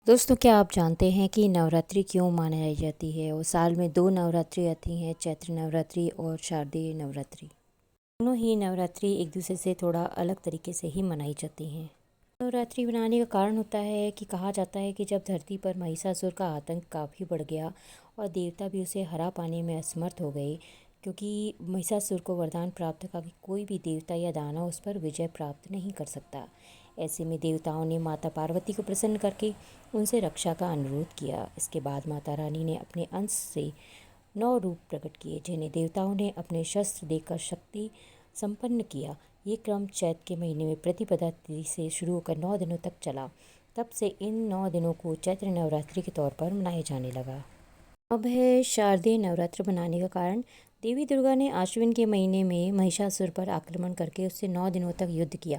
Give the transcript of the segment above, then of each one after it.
दोस्तों, क्या आप जानते हैं कि नवरात्रि क्यों मनाई जाती है? और साल में 2 नवरात्रि आती हैं, चैत्र नवरात्रि और शारदीय नवरात्रि। दोनों ही नवरात्रि एक दूसरे से थोड़ा अलग तरीके से ही मनाई जाती हैं। नवरात्रि मनाने का कारण होता है कि कहा जाता है कि जब धरती पर महिषासुर का आतंक काफ़ी बढ़ गया और देवता भी उसे हरा पाने में असमर्थ हो गए, क्योंकि महिषासुर को वरदान प्राप्त था कि कोई भी देवता या दानव उस पर विजय प्राप्त नहीं कर सकता। ऐसे में देवताओं ने माता पार्वती को प्रसन्न करके उनसे रक्षा का अनुरोध किया। इसके बाद माता रानी ने अपने अंश से 9 रूप प्रकट किए, जिन्हें देवताओं ने अपने शस्त्र देकर शक्ति संपन्न किया। ये क्रम चैत्र के महीने में प्रतिपदा तिथि से शुरू होकर 9 दिनों तक चला। तब से इन 9 दिनों को चैत्र नवरात्रि के तौर पर मनाया जाने लगा। अब है शारदीय नवरात्र मनाने का कारण। देवी दुर्गा ने आश्विन के महीने में महिषासुर पर आक्रमण करके उससे 9 दिनों तक युद्ध किया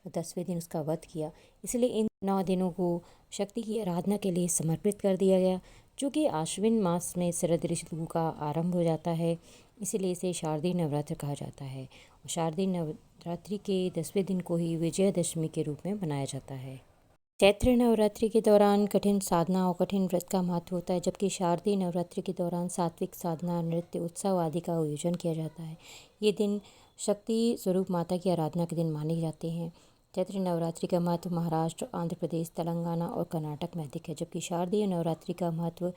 और 10वें दिन उसका वध किया। इसलिए इन 9 दिनों को शक्ति की आराधना के लिए समर्पित कर दिया गया, जो कि आश्विन मास में शरद ऋतु का आरंभ हो जाता है। इसीलिए इसे शारदीय नवरात्र कहा जाता है। और शारदीय नवरात्रि के 10वें दिन को ही विजयादशमी के रूप में मनाया जाता है। चैत्र नवरात्रि के दौरान कठिन साधना और कठिन व्रत का महत्व होता है, जबकि शारदीय नवरात्रि के दौरान सात्विक साधना, नृत्य, उत्सव आदि का आयोजन किया जाता है। ये दिन शक्ति स्वरूप माता की आराधना के दिन माने जाते हैं। चैत्र नवरात्रि का महत्व महाराष्ट्र, आंध्र प्रदेश, तेलंगाना और कर्नाटक में अधिक है, जबकि शारदीय नवरात्रि का महत्व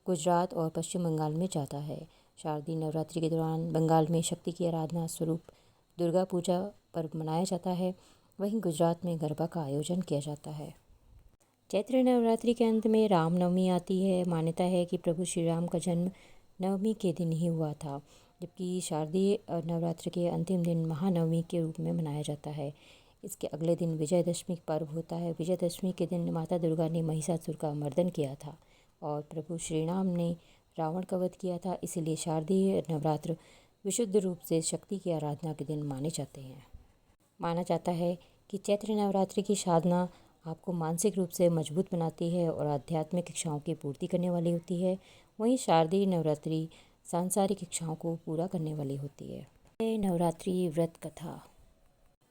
गुजरात और पश्चिम बंगाल में ज़्यादा है। शारदीय नवरात्रि के दौरान बंगाल में शक्ति की आराधना स्वरूप दुर्गा पूजा पर्व मनाया जाता है। वहीं गुजरात में गरबा का आयोजन किया जाता है। चैत्र नवरात्रि के अंत में रामनवमी आती है। मान्यता है कि प्रभु श्री राम का जन्म नवमी के दिन ही हुआ था, जबकि शारदीय नवरात्र के अंतिम दिन महानवमी के रूप में मनाया जाता है। इसके अगले दिन विजयदशमी पर्व होता है। विजयदशमी के दिन माता दुर्गा ने महिषासुर का मर्दन किया था और प्रभु श्री राम ने रावण का वध किया था। इसीलिए शारदीय नवरात्र विशुद्ध रूप से शक्ति की आराधना के दिन माने जाते हैं। माना जाता है कि चैत्र नवरात्रि की साधना आपको मानसिक रूप से मजबूत बनाती है और आध्यात्मिक इच्छाओं की पूर्ति करने वाली होती है। वहीं शारदीय नवरात्रि सांसारिक इच्छाओं को पूरा करने वाली होती है। नवरात्रि व्रत कथा।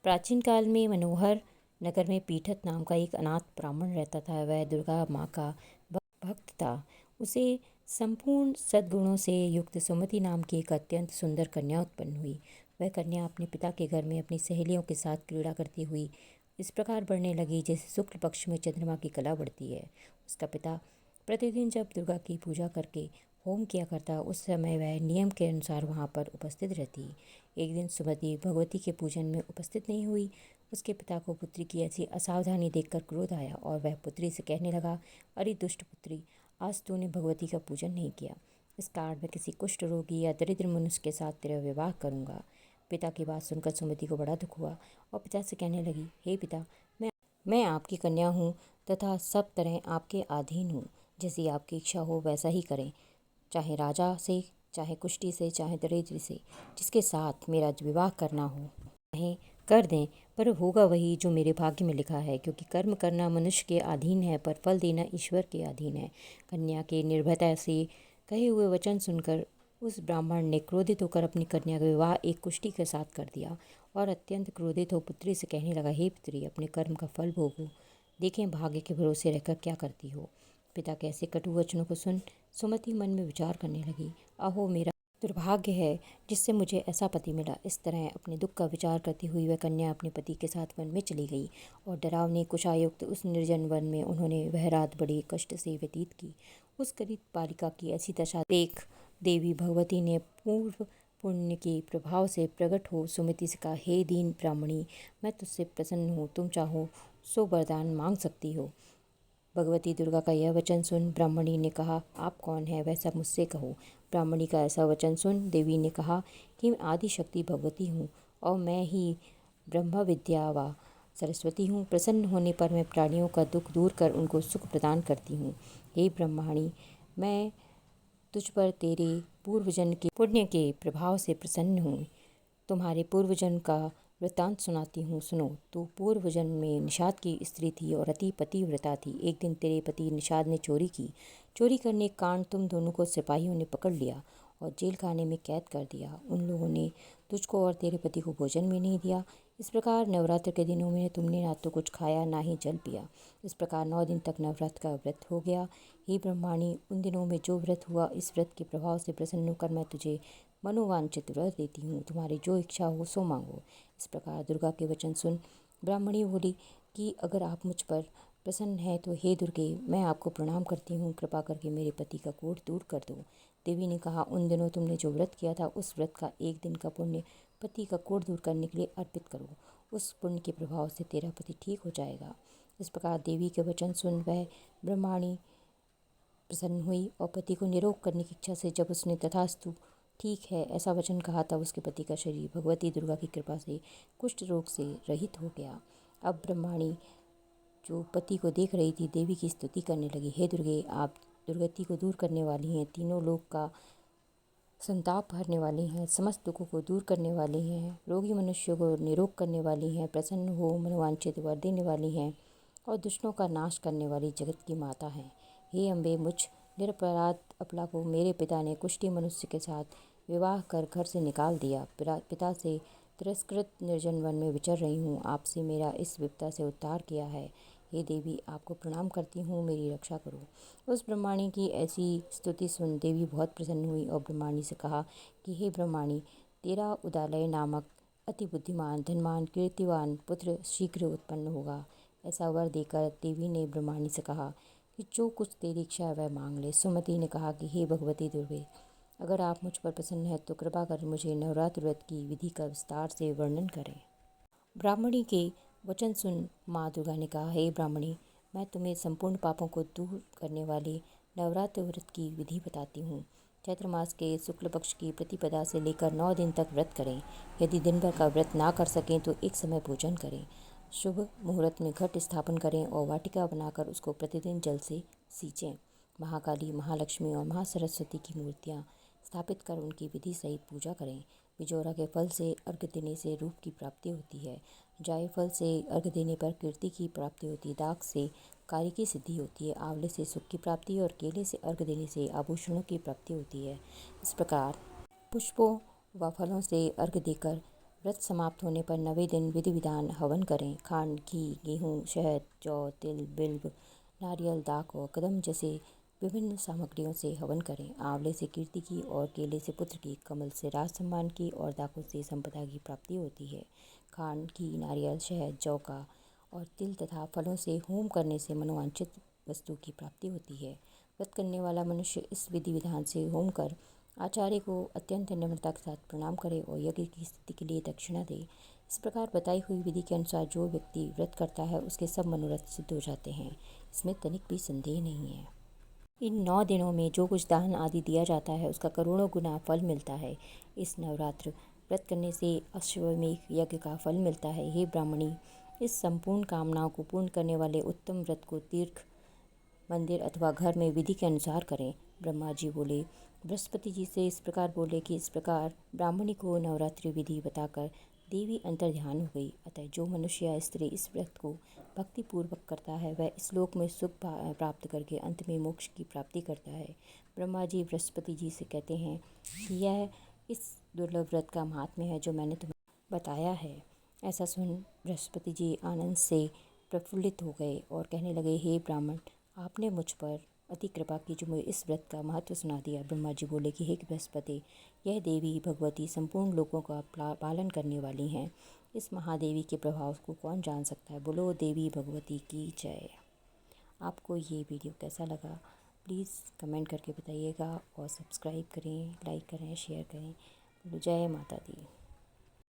प्राचीन काल में मनोहर नगर में पीठत नाम का एक अनाथ ब्राह्मण रहता था। वह दुर्गा माँ का भक्त था। उसे संपूर्ण सद्गुणों से युक्त सुमति नाम की एक अत्यंत सुंदर कन्या उत्पन्न हुई। वह कन्या अपने पिता के घर में अपनी सहेलियों के साथ क्रीड़ा करती हुई इस प्रकार बढ़ने लगी जैसे शुक्ल पक्ष में चंद्रमा की कला बढ़ती है। उसका पिता प्रतिदिन जब दुर्गा की पूजा करके होम किया करता, उस समय वह नियम के अनुसार वहाँ पर उपस्थित रहती। एक दिन सुमति भगवती के पूजन में उपस्थित नहीं हुई। उसके पिता को पुत्री की ऐसी असावधानी देखकर क्रोध आया और वह पुत्री से कहने लगा, अरे दुष्ट पुत्री, आज तूने भगवती का पूजन नहीं किया। इस कारण मैं किसी कुष्ठ रोगी या दरिद्र मनुष्य के साथ तेरा विवाह करूँगा। पिता की बात सुनकर सुमति को बड़ा दुख हुआ और पिता से कहने लगी, हे पिता, मैं आपकी कन्या हूँ तथा सब तरह आपके अधीन हूँ। जैसी आपकी इच्छा हो वैसा ही करें, चाहे राजा से, चाहे कुष्ठी से, चाहे दरिद्र से, जिसके साथ मेरा विवाह करना हो चाहे कर दें, पर होगा वही जो मेरे भाग्य में लिखा है, क्योंकि कर्म करना मनुष्य के अधीन है पर फल देना ईश्वर के अधीन है। कन्या के निर्भयता से कहे हुए वचन सुनकर उस ब्राह्मण ने क्रोधित होकर अपनी कन्या का विवाह एक कुष्ठी के साथ कर दिया और अत्यंत क्रोधित हो पुत्री से कहने लगा, हे पुत्री, अपने कर्म का फल भोगो, देखें भाग्य के भरोसे रहकर क्या करती हो। पिता के ऐसे कटु वचनों को सुन सुमति मन में विचार करने लगी, अहो मेरा दुर्भाग्य है जिससे मुझे ऐसा पति मिला। इस तरह अपने दुख का विचार करती हुई वह कन्या अपने पति के साथ वन में चली गई और डरावनी कुशायुक्त उस निर्जन वन में उन्होंने वह रात बड़ी कष्ट से व्यतीत की। उस गरीब बालिका की ऐसी दशा देख देवी भगवती ने पूर्व पुण्य के प्रभाव से प्रकट हो सुमति से कहा, हे दीन ब्राह्मणी, मैं तुझसे प्रसन्न हूँ, तुम चाहो सो वरदान मांग सकती हो। भगवती दुर्गा का यह वचन सुन ब्राह्मणी ने कहा, आप कौन है वह सब मुझसे कहो। ब्राह्मणी का ऐसा वचन सुन देवी ने कहा कि मैं आदि शक्ति भगवती हूँ और मैं ही ब्रह्म विद्या व सरस्वती हूँ। प्रसन्न होने पर मैं प्राणियों का दुख दूर कर उनको सुख प्रदान करती हूँ। हे ब्रह्मणी, मैं तुझ पर तेरे पूर्वजन्म के पुण्य के प्रभाव से प्रसन्न हूँ। तुम्हारे पूर्वजन्म का वृत्तांत सुनाती हूँ, सुनो। तू पूर्व जन्म में निषाद की स्त्री थी और अति पतिव्रता थी। एक दिन तेरे पति निषाद ने चोरी की। चोरी करने के कारण तुम दोनों को सिपाहियों ने पकड़ लिया और जेल खाने में कैद कर दिया। उन लोगों ने तुझको और तेरे पति को भोजन भी नहीं दिया। इस प्रकार नवरात्र के दिनों में तुमने ना तो कुछ खाया ना ही जल पिया। इस प्रकार 9 दिन तक नवरात्र का व्रत हो गया। हे ब्रह्माणी, उन दिनों में जो व्रत हुआ, इस व्रत के प्रभाव से प्रसन्न होकर मैं तुझे मनोवांछित वर देती हूँ। तुम्हारी जो इच्छा हो सो मांगो। इस प्रकार दुर्गा के वचन सुन ब्राह्मणी बोली कि अगर आप मुझ पर प्रसन्न हैं तो हे दुर्गे, मैं आपको प्रणाम करती हूँ। कृपा करके मेरे पति का कोढ़ दूर कर दो। देवी ने कहा, उन दिनों तुमने जो व्रत किया था, उस व्रत का एक दिन का पुण्य पति का कोढ़ दूर करने के लिए अर्पित करो। उस पुण्य के प्रभाव से तेरा पति ठीक हो जाएगा। इस प्रकार देवी के वचन सुन वह ब्रह्माणी प्रसन्न हुई और पति को निरोग करने की इच्छा से जब उसने तथास्तु ठीक है ऐसा वचन कहा, तब उसके पति का शरीर भगवती दुर्गा की कृपा से कुष्ठ रोग से रहित हो गया। अब ब्रह्माणी जो पति को देख रही थी, देवी की स्तुति करने लगी। हे दुर्गे, आप दुर्गति को दूर करने वाली हैं, तीनों लोक का संताप हरने वाली हैं, समस्त दुखों को दूर करने वाली हैं, रोगी मनुष्यों को निरोग करने वाली हैं, प्रसन्न हो मनोवांछित वर देने वाली हैं और दुष्टों का नाश करने वाली जगत की माता हैं। हे अम्बे, मुझ निरपराध अबला को मेरे पिता ने कुष्ठी मनुष्य के साथ विवाह कर घर से निकाल दिया। पिता से तिरस्कृत निर्जन वन में विचर रही हूँ। आपसे मेरा इस विपदा से उद्धार किया है। हे देवी, आपको प्रणाम करती हूँ, मेरी रक्षा करो। उस ब्रह्माणी की ऐसी स्तुति सुन देवी बहुत प्रसन्न हुई और ब्रह्माणी से कहा कि हे ब्रह्माणी, तेरा उदालय नामक अति बुद्धिमान, धनवान, कीर्तिवान पुत्र शीघ्र उत्पन्न होगा। ऐसा वर देकर देवी ने ब्रह्माणी से कहा कि जो कुछ तेरी इच्छा है वह मांग ले। सुमति ने कहा कि हे भगवती दुर्गे, अगर आप मुझ पर प्रसन्न हैं तो कृपा कर मुझे नवरात्र व्रत की विधि का विस्तार से वर्णन करें। ब्राह्मणी के वचन सुन माँ दुर्गा ने कहा, हे ब्राह्मणी, मैं तुम्हें संपूर्ण पापों को दूर करने वाले नवरात्र व्रत की विधि बताती हूँ। चैत्र मास के शुक्ल पक्ष की प्रतिपदा से लेकर 9 दिन तक व्रत करें। यदि दिन भर का व्रत ना कर सकें तो एक समय भोजन करें। शुभ मुहूर्त में घट स्थापन करें और वाटिका बनाकर उसको प्रतिदिन जल से सींचें। महाकाली, महालक्ष्मी और महासरस्वती की मूर्तियाँ स्थापित कर उनकी विधि सहित पूजा करें। बिजोरा के फल से अर्घ्य देने से रूप की प्राप्ति होती है। जायफल से अर्घ्य देने पर कीर्ति की प्राप्ति होती है। दाख से कार्य की सिद्धि होती है। आंवले से सुख की प्राप्ति और केले से अर्घ्य देने से आभूषणों की प्राप्ति होती है। इस प्रकार पुष्पों व फलों से अर्घ्य देकर व्रत समाप्त होने पर 9वें दिन विधि विधान हवन करें। खांड, घी, गेहूँ, शहद, जौ, तिल, बिल्व, नारियल, दाख और कदम जैसे विभिन्न सामग्रियों से हवन करें। आंवले से कीर्ति की और केले से पुत्र की, कमल से राज सम्मान की और दाखों से संपदा की प्राप्ति होती है। खांड, घी, नारियल, शहद, जौ का और तिल तथा फलों से होम करने से मनोवांछित वस्तु की प्राप्ति होती है। व्रत करने वाला मनुष्य इस विधि विधान से होम कर आचार्य को अत्यंत निम्रता के साथ प्रणाम करे और यज्ञ की स्थिति के लिए दक्षिणा दे। इस प्रकार बताई हुई विधि के अनुसार जो व्यक्ति व्रत करता है उसके सब मनोरथ सिद्ध हो जाते हैं। इसमें तनिक भी संदेह नहीं है। इन 9 दिनों में जो कुछ दान आदि दिया जाता है उसका करोड़ों गुना फल मिलता है। इस नवरात्र व्रत करने से अश्वमेध यज्ञ का फल मिलता है। हे ब्राह्मणी, इस संपूर्ण कामनाओं को पूर्ण करने वाले उत्तम व्रत को तीर्थ, मंदिर अथवा घर में विधि के अनुसार करें। ब्रह्मा जी बोले, बृहस्पति जी से इस प्रकार बोले कि इस प्रकार ब्राह्मणी को नवरात्रि विधि बताकर देवी अंतर ध्यान हो गई। अतः जो मनुष्य या स्त्री इस व्रत को भक्तिपूर्वक करता है वह इस लोक में सुख प्राप्त करके अंत में मोक्ष की प्राप्ति करता है। ब्रह्मा जी बृहस्पति जी से कहते हैं कि यह इस दुर्लभ व्रत का महात्म्य है जो मैंने तुम्हें बताया है। ऐसा सुन बृहस्पति जी आनंद से प्रफुल्लित हो गए और कहने लगे, हे ब्राह्मण, आपने मुझ पर अति कृपा की जो मुझे इस व्रत का महत्व सुना दिया। ब्रह्मा जी बोले कि हे बृहस्पति, यह देवी भगवती संपूर्ण लोगों का पालन करने वाली हैं। इस महादेवी के प्रभाव को कौन जान सकता है। बोलो देवी भगवती की जय। आपको ये वीडियो कैसा लगा प्लीज़ कमेंट करके बताइएगा और सब्सक्राइब करें, लाइक करें, शेयर करें। बोलो जय माता दी।